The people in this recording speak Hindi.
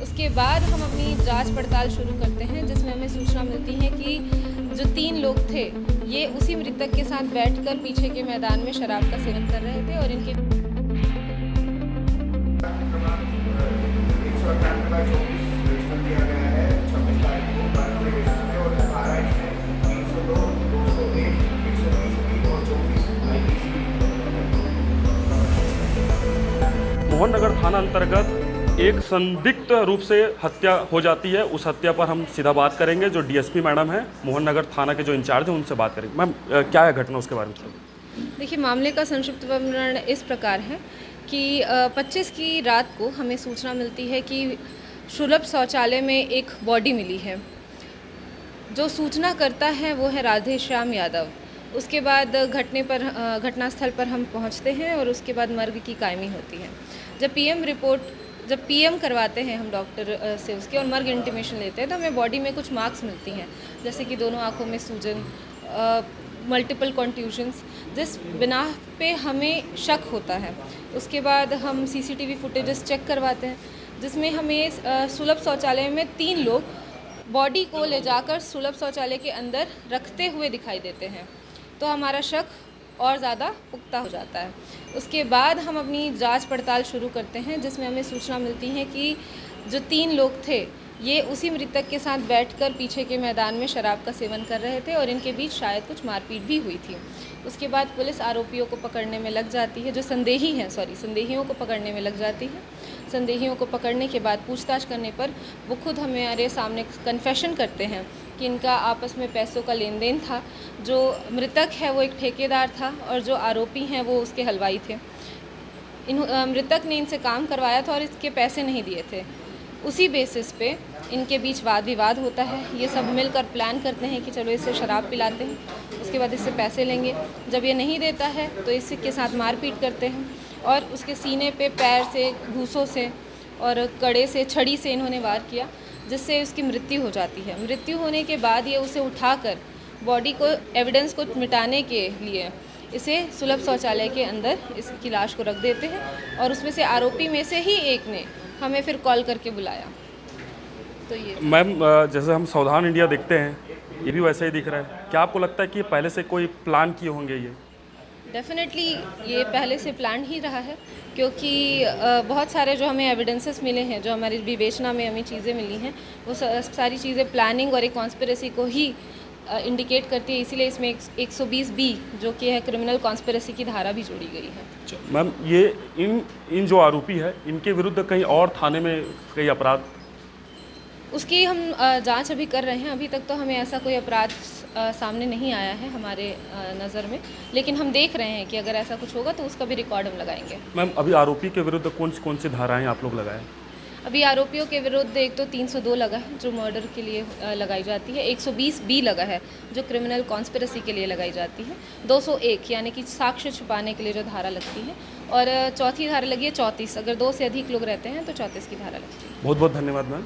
उसके बाद हम अपनी जांच पड़ताल शुरू करते हैं, जिसमें हमें सूचना मिलती है कि जो 3 लोग थे ये उसी मृतक के साथ बैठकर पीछे के मैदान में शराब का सेवन कर रहे थे और इनके मोहन नगर थाना अंतर्गत एक संदिग्ध रूप से हत्या हो जाती है। उस हत्या पर हम सीधा बात करेंगे। जो डीएसपी मैडम है मोहन नगर थाना के जो इंचार्ज हैं उनसे बात करेंगे। मैम, क्या है घटना, उसके बारे में? देखिए, मामले का संक्षिप्त विवरण इस प्रकार है कि 25 की रात को हमें सूचना मिलती है कि सुलभ शौचालय में एक बॉडी मिली है। जो सूचना करता है वो है राधे श्याम यादव। उसके बाद घटनास्थल पर हम पहुंचते हैं और उसके बाद मर्ग की कायमी होती है। जब पीएम करवाते हैं हम डॉक्टर से उसके और मर्ग इंटीमेशन लेते हैं तो हमें बॉडी में कुछ मार्क्स मिलती हैं, जैसे कि दोनों आँखों में सूजन, मल्टीपल कॉन्ट्यूशंस, जिस बिना पे हमें शक होता है। उसके बाद हम सीसीटीवी फुटेजेस चेक करवाते हैं, जिसमें हमें सुलभ शौचालय में 3 लोग बॉडी को ले जाकर सुलभ शौचालय के अंदर रखते हुए दिखाई देते हैं, तो हमारा शक और ज़्यादा पुख्ता हो जाता है। उसके बाद हम अपनी जांच पड़ताल शुरू करते हैं, जिसमें हमें सूचना मिलती है कि जो 3 लोग थे ये उसी मृतक के साथ बैठकर पीछे के मैदान में शराब का सेवन कर रहे थे और इनके बीच शायद कुछ मारपीट भी हुई थी। उसके बाद पुलिस आरोपियों को पकड़ने में लग जाती है, जो संदेहियों को पकड़ने में लग जाती है। संदेहियों को पकड़ने के बाद पूछताछ करने पर वो खुद हमारे सामने कन्फेशन करते हैं कि इनका आपस में पैसों का लेन देन था। जो मृतक है वो एक ठेकेदार था और जो आरोपी हैं वो उसके हलवाई थे। मृतक ने इनसे काम करवाया था और इसके पैसे नहीं दिए थे। उसी बेसिस पे इनके बीच वाद विवाद होता है। ये सब मिलकर प्लान करते हैं कि चलो इससे शराब पिलाते हैं, उसके बाद इससे पैसे लेंगे। जब ये नहीं देता है तो इसके साथ मारपीट करते हैं और उसके सीने पे पैर से, घूंसों से और कड़े से, छड़ी से इन्होंने वार किया, जिससे उसकी मृत्यु हो जाती है। मृत्यु होने के बाद ये उसे उठाकर बॉडी को, एविडेंस को मिटाने के लिए इसे सुलभ शौचालय के अंदर इसकी लाश को रख देते हैं और उसमें से आरोपी में से ही एक ने हमें फिर कॉल करके बुलाया। तो ये मैम, जैसे हम सावधान इंडिया देखते हैं, ये भी वैसे ही दिख रहा है। क्या आपको लगता है कि पहले से कोई प्लान किए होंगे ये? डेफिनेटली ये पहले से प्लान ही रहा है, क्योंकि बहुत सारे जो हमें एविडेंसेस मिले हैं, जो हमारी विवेचना में हमें चीज़ें मिली हैं, वो सारी चीज़ें प्लानिंग और एक कॉन्स्पिरेसी को ही इंडिकेट करती है। इसीलिए इसमें 120B जो कि है क्रिमिनल कॉन्स्पिरेसी की धारा भी जोड़ी गई है। मैम, ये इन जो आरोपी है इनके विरुद्ध कहीं और थाने में कई अपराध? उसकी हम जांच अभी कर रहे हैं। अभी तक तो हमें ऐसा कोई अपराध सामने नहीं आया है हमारे नज़र में, लेकिन हम देख रहे हैं कि अगर ऐसा कुछ होगा तो उसका भी रिकॉर्ड हम लगाएंगे। मैम, अभी आरोपी के विरुद्ध कौन सी धाराएं आप लोग लगाए? अभी आरोपियों के विरुद्ध एक तो 302 लगा है जो मर्डर के लिए लगाई जाती है, 120B लगा है जो क्रिमिनल कॉन्स्पिरेसी के लिए लगाई जाती है, 201 यानी कि साक्ष्य छुपाने के लिए जो धारा लगती है, और चौथी धारा लगी है 34। अगर 2 से अधिक लोग रहते हैं तो 34 की धारा लगती है। बहुत बहुत धन्यवाद मैम।